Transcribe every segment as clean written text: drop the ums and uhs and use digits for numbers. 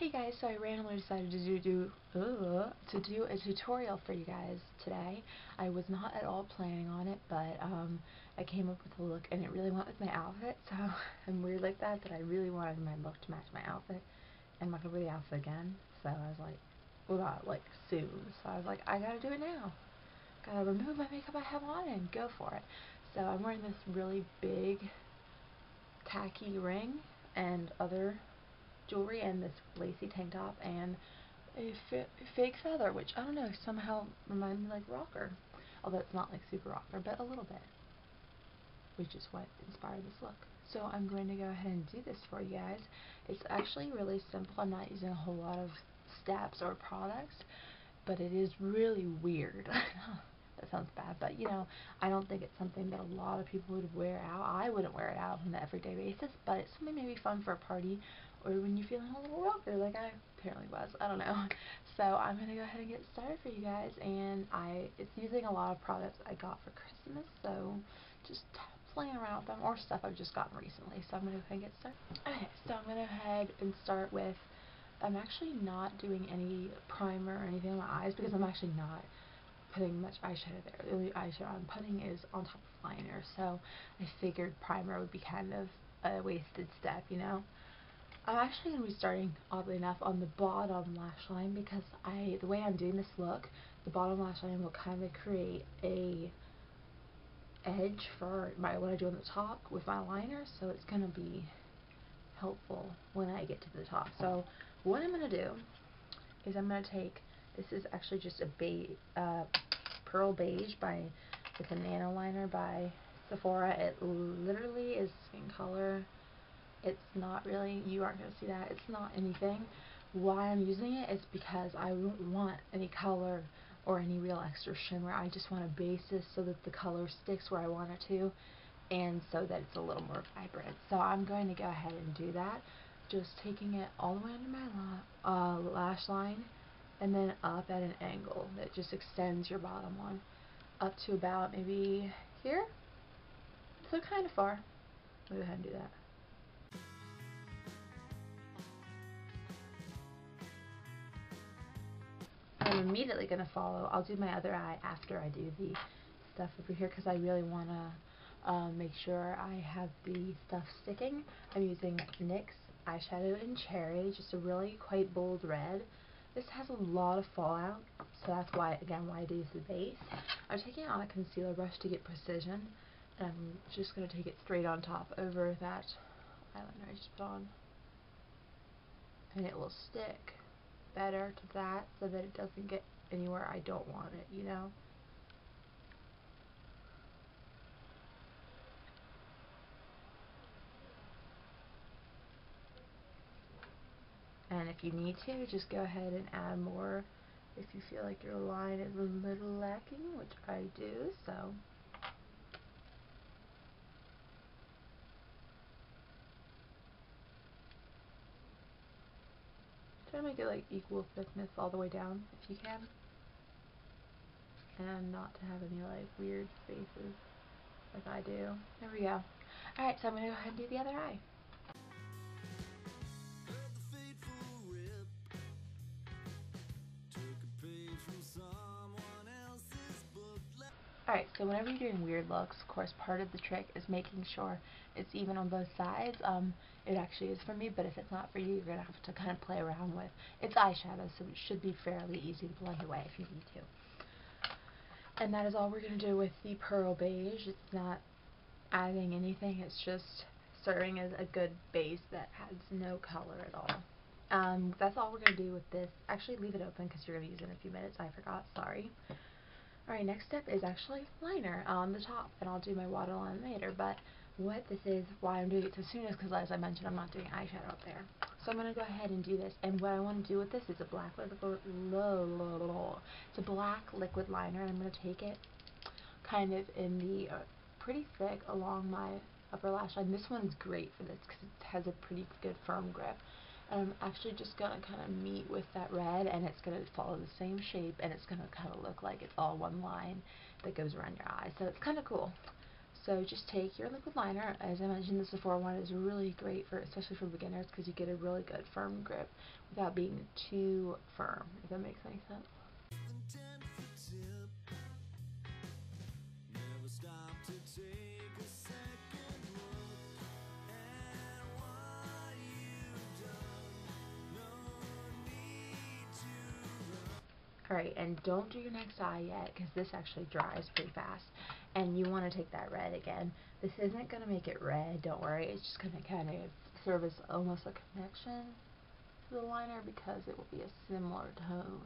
Hey guys, so I randomly decided to do a tutorial for you guys today. I was not at all planning on it, but I came up with a look and it really went with my outfit, so I'm weird like that, but I really wanted my look to match my outfit. I'm not gonna wear the outfit again, so I was like, well, not like soon, so I was like, I gotta do it now. Gotta remove my makeup I have on and go for it. So I'm wearing this really big tacky ring and other jewelry and this lacy tank top and a fake feather, which I don't know, somehow reminds me like rocker, although it's not like super rocker, but a little bit, which is what inspired this look. So I'm going to go ahead and do this for you guys. It's actually really simple. I'm not using a whole lot of steps or products, but it is really weird. That sounds bad, but you know, I don't think it's something that a lot of people would wear out. I wouldn't wear it out on an everyday basis, but it's something maybe fun for a party or when you're feeling a little rocker like I apparently was. I don't know. So I'm going to go ahead and get started for you guys, and it's using a lot of products I got for Christmas, so just playing around with them or stuff I've just gotten recently. So I'm going to go ahead and get started. Okay, so I'm going to go ahead and start with, I'm actually not doing any primer or anything on my eyes because I'm actually not putting much eyeshadow there. The only eyeshadow I'm putting is on top of liner, so I figured primer would be kind of a wasted step, you know. I'm actually going to be starting, oddly enough, on the bottom lash line because the way I'm doing this look, the bottom lash line will kind of create a edge for what I do on the top with my liner, so it's going to be helpful when I get to the top. So what I'm going to do is I'm going to take, this is actually just a Pearl Beige it's a nano liner by Sephora. It literally is skin color. It's not really, you aren't going to see that, it's not anything. Why I'm using it is because I don't want any color or any real extra shimmer. I just want a basis so that the color sticks where I want it to, and so that it's a little more vibrant. So I'm going to go ahead and do that, just taking it all the way under my lash line and then up at an angle that just extends your bottom one up to about maybe here, so kind of far. I'll go ahead and do that. I'm immediately going to follow. I'll do my other eye after I do the stuff over here because I really want to make sure I have the stuff sticking. I'm using NYX eyeshadow in Cherry, just a really quite bold red. This has a lot of fallout, so that's why, again, why I do the base. I'm taking it on a concealer brush to get precision, and I'm just going to take it straight on top over that eyeliner I just put on, and it will stick better to that so that it doesn't get anywhere I don't want it, you know. And if you need to, just go ahead and add more if you feel like your line is a little lacking, which I do, so. Try to make it like equal thickness all the way down if you can, and not to have any like weird spaces like I do. There we go. Alright, so I'm going to go ahead and do the other eye. Alright, so whenever you're doing weird looks, of course, part of the trick is making sure it's even on both sides. It actually is for me, but if it's not for you, you're going to have to kind of play around with. It's eyeshadow, so it should be fairly easy to blend away if you need to. And that is all we're going to do with the Pearl Beige. It's not adding anything, it's just serving as a good base that has no color at all. That's all we're going to do with this. Actually, leave it open because you're going to use it in a few minutes. I forgot, sorry. Alright, next step is actually liner on the top, and I'll do my waterline later, but what this is, why I'm doing it so soon is because, as I mentioned, I'm not doing eyeshadow up there. So I'm going to go ahead and do this, and what I want to do with this is a black liquid liner, and I'm going to take it kind of in the pretty thick along my upper lash line. This one's great for this because it has a pretty good firm grip. And I'm actually just going to kind of meet with that red, and it's going to follow the same shape, and it's going to kind of look like it's all one line that goes around your eye. So it's kind of cool. So just take your liquid liner. As I mentioned, the Sephora one is really great for, especially for beginners, because you get a really good firm grip without being too firm, if that makes any sense. Alright, and don't do your next eye yet, because this actually dries pretty fast. And you want to take that red again. This isn't going to make it red, don't worry. It's just going to kind of serve as almost a connection to the liner, because it will be a similar tone.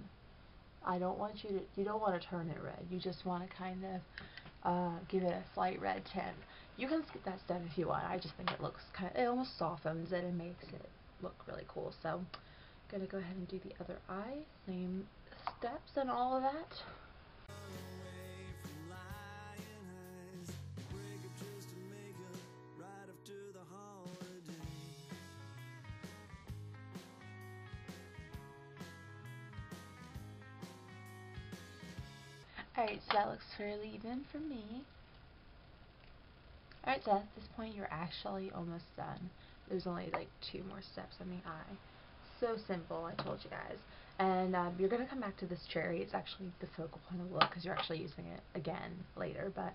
I don't want you don't want to turn it red. You just want to kind of give it a slight red tint. You can skip that step if you want. I just think it looks it almost softens it and makes it look really cool. So I'm going to go ahead and do the other eye. Same steps and all of that. Alright, so that looks fairly even for me. Alright, so at this point you're actually almost done. There's only like 2 more steps on the eye. So simple, I told you guys. And you're going to come back to this cherry. It's actually the focal point of the look, because you're actually using it again later. But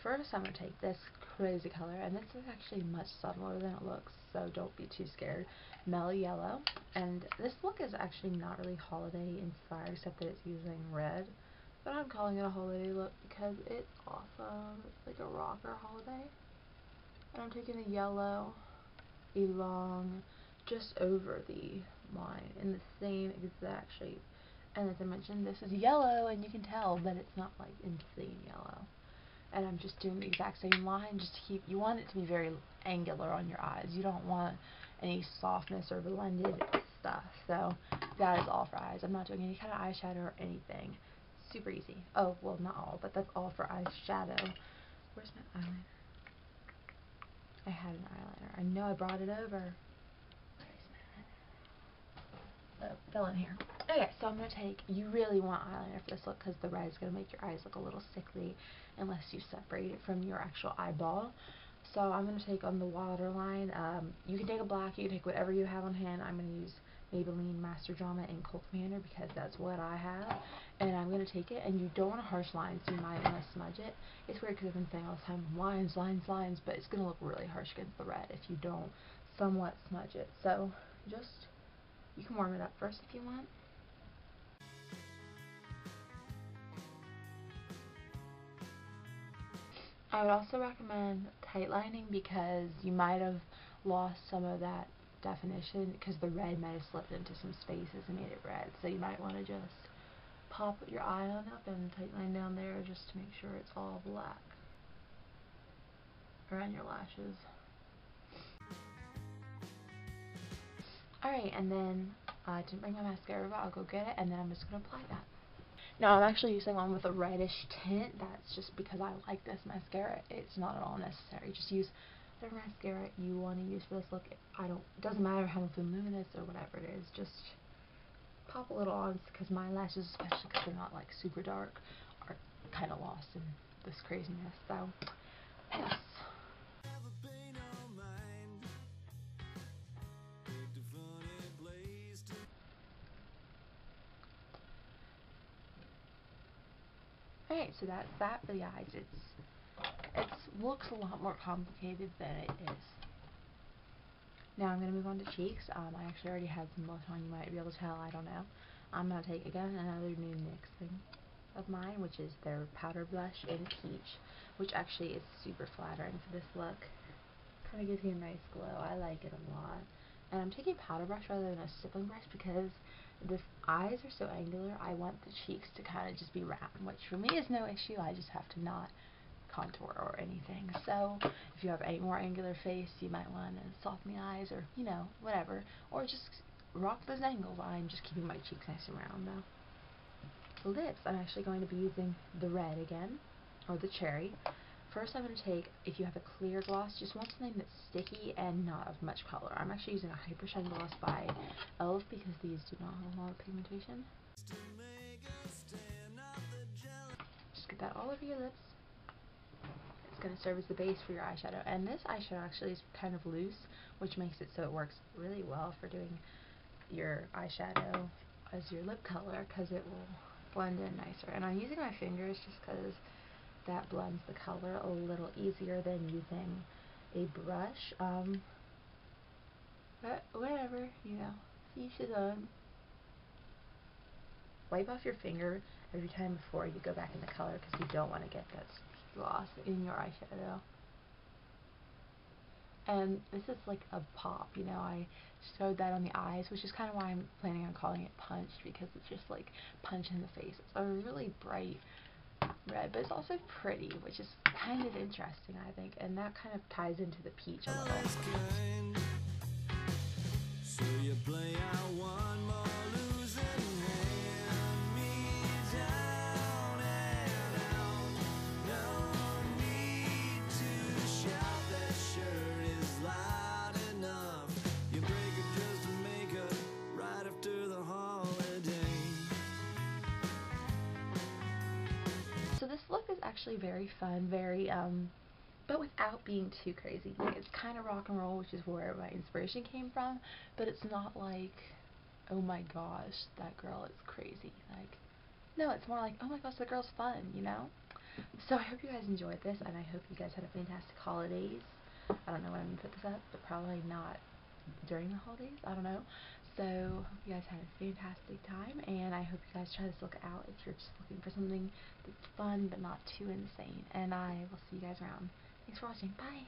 first I'm going to take this crazy color, and this is actually much subtler than it looks, so don't be too scared. Mellow Yellow. And this look is actually not really holiday inspired, except that it's using red. But I'm calling it a holiday look because it's awesome. It's like a rocker holiday. And I'm taking the yellow along just over the line in the same exact shape. And as I mentioned, this is yellow, and you can tell, but it's not like insane yellow. And I'm just doing the exact same line just to keep, you want it to be very angular on your eyes. You don't want any softness or blended stuff. So that is all for eyes. I'm not doing any kind of eyeshadow or anything. Super easy. Oh, well, not all, but that's all for eyeshadow. Where's my eyeliner? I had an eyeliner. I know I brought it over. Oh, fell in here. Okay, so I'm going to take, you really want eyeliner for this look, because the red is going to make your eyes look a little sickly unless you separate it from your actual eyeball. So I'm going to take on the waterline. You can take a black, you can take whatever you have on hand. I'm going to use Maybelline Master Drama in Cult Commander because that's what I have. And I'm going to take it, and you don't want a harsh line, so you might want to smudge it. It's weird because I've been saying all the time, lines, lines, lines, but it's going to look really harsh against the red if you don't somewhat smudge it. So just, you can warm it up first if you want. I would also recommend tightlining because you might have lost some of that definition because the red might have slipped into some spaces and made it red. So you might want to just pop your eye on up and tightline down there just to make sure it's all black around your lashes. Alright, and then I didn't bring my mascara, but I'll go get it, and then I'm just going to apply that. Now, I'm actually using one with a reddish tint. That's just because I like this mascara. It's not at all necessary. Just use whatever mascara you want to use for this look. It doesn't matter how voluminous or whatever it is. Just pop a little on, because my lashes, especially because they're not like super dark, are kind of lost in this craziness. So, yes. Alright, so that's that for the eyes. It looks a lot more complicated than it is. Now I'm going to move on to cheeks. I actually already had some blush on, you might be able to tell, I don't know. I'm going to take, again, another new NYX thing of mine, which is their powder blush in Peach, which actually is super flattering for this look. Kind of gives you a nice glow. I like it a lot. And I'm taking powder brush rather than a stippling brush because the eyes are so angular. I want the cheeks to kind of just be round, which for me is no issue. I just have to not contour or anything. So if you have a more angular face, you might want to soften the eyes, or you know, whatever, or just rock those angles. I'm just keeping my cheeks nice and round though. The lips, I'm actually going to be using the red again, or the cherry. First I'm going to take, if you have a clear gloss, just want something that's sticky and not of much color. I'm actually using a Hyper Shine gloss by e.l.f. because these do not have a lot of pigmentation. Just get that all over your lips. going to serve as the base for your eyeshadow. And this eyeshadow actually is kind of loose, which makes it so it works really well for doing your eyeshadow as your lip color, because it will blend in nicer. And I'm using my fingers just because that blends the color a little easier than using a brush. But whatever, you know, each his own. Wipe off your finger every time before you go back in the color, because you don't want to get that gloss in your eyeshadow. And this is like a pop, you know, I showed that on the eyes, which is kind of why I'm planning on calling it Punch, because it's just like punch in the face. It's a really bright red, but it's also pretty, which is kind of interesting, I think, and that kind of ties into the peach a little. So you play out one more losing hand, me down and out. No need to shout, that shirt is loud enough. You break it just to make it right after the holiday. So this look is actually very fun, very but without being too crazy. Like, it's kind of rock and roll, which is where my inspiration came from, but it's not like, oh my gosh, that girl is crazy. Like, no, it's more like, oh my gosh, that girl's fun, you know? So I hope you guys enjoyed this, and I hope you guys had a fantastic holidays. I don't know when I'm going to put this up, but probably not during the holidays, I don't know. So hope you guys had a fantastic time, and I hope you guys try this look out if you're just looking for something that's fun but not too insane. And I will see you guys around. Thanks for watching. Bye!